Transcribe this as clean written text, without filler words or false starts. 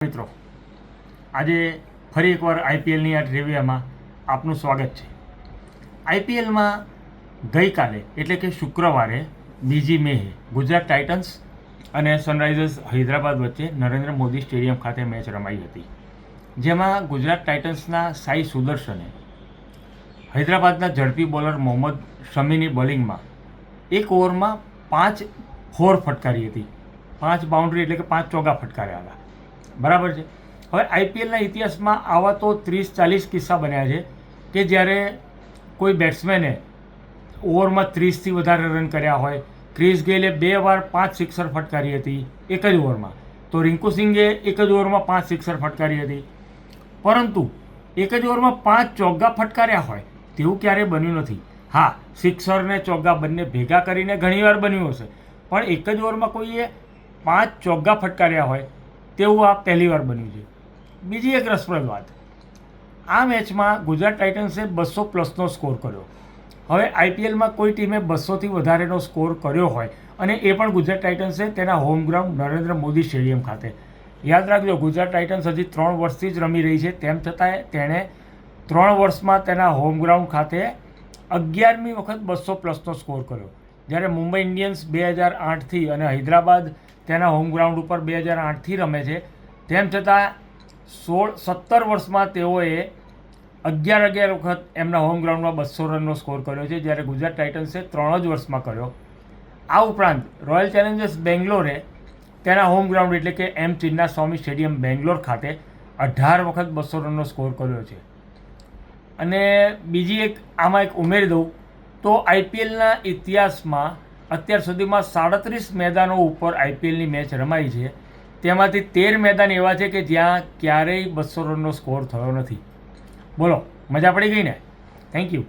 મિત્રો, આજે ફરી એકવાર આઈપીએલની આ ટ્રિવિયામાં આપનું સ્વાગત છે. આઈપીએલમાં ગઈકાલે એટલે કે શુક્રવારે 2 મે ગુજરાત ટાઇટન્સ અને સનરાઇઝર્સ હૈદરાબાદ વચ્ચે નરેન્દ્ર મોદી સ્ટેડિયમ ખાતે મેચ રમાઈ હતી, જેમાં ગુજરાત ટાઇટન્સના સાઈ સુદર્શને હૈદરાબાદના ઝડપી બોલર મોહમ્મદ શમીની બોલિંગમાં એક ઓવરમાં 5 4 ફટકારી હતી. 5 બાઉન્ડ્રી એટલે કે 5 ચોગ્ગા ફટકાર્યા હતા. બરાબર છે. હવે આઈપીએલના ઇતિહાસમાં આવા તો 30-40 કિસ્સા બન્યા છે કે જ્યારે કોઈ બેટ્સમેને ઓવરમાં 30થી વધારે રન કર્યા હોય. ક્રિસ ગેલે 2 વાર 5 સિક્સર ફટકારી હતી એક જ ઓવરમાં, તો રિંકુ સિંઘે એક જ ઓવરમાં 5 સિક્સર ફટકારી હતી. પરંતુ એક જ ઓવરમાં 5 ચોગ્ગા ફટકાર્યા હોય તેવું ક્યારેય બન્યું નથી. હા, સિક્સર ને ચોગ્ગા બંને ભેગા કરીને ઘણીવાર બન્યું હશે, પણ એક જ ઓવરમાં કોઈએ 5 ચોગ્ગા ફટકાર્યા હોય તેવું આ પહેલીવાર બન્યું છે. બીજી એક રસપ્રદ વાત, આ મેચમાં ગુજરાત ટાઇટન્સે 200+ સ્કોર કર્યો. હવે આઈપીએલમાં કોઈ ટીમે 200થી વધારેનો સ્કોર કર્યો હોય અને એ પણ ગુજરાત ટાઇટન્સે તેના home ground Narendra Modi stadium ખાતે. યાદ રાખજો, ગુજરાત ટાઇટન્સ હજી 3 વર્ષથી જ રમી રહી છે, તેમ છતાંય તેણે 3 વર્ષમાં તેના હોમ ગ્રાઉન્ડ ખાતે 11મી વખત 200+નો સ્કોર કર્યો. જ્યારે મુંબઈ ઇન્ડિયન્સ 2008થી અને હૈદરાબાદ તેના હોમ ગ્રાઉન્ડ ઉપર 2008થી રમે છે, તેમ છતાં 17 વર્ષમાં તેઓએ 11 વખત એમના હોમ ગ્રાઉન્ડમાં 200 રનનો સ્કોર કર્યો છે, જ્યારે ગુજરાત ટાઇટન્સે 3 જ વર્ષમાં કર્યો. આ ઉપરાંત રોયલ ચેલેન્જર્સ બેંગ્લોરે તેના હોમ ગ્રાઉન્ડ એટલે કે એમ ચિન્નાસ્વામી સ્ટેડિયમ બેંગ્લોર ખાતે 18 વખત 200 રનનો સ્કોર કર્યો છે. અને બીજી એક આમાં એક ઉમેરી દઉં તો આઈપીએલના ઇતિહાસમાં અત્યાર સુધીમાં 37 મેદાનો ઉપર આઈપીએલની મેચ રમાઈ છે, તેમાંથી 13 મેદાન એવા છે કે જ્યાં ક્યારેય 200 રનનો સ્કોર થયો નથી. બોલો, મજા પડી ગઈ ને? Thank you.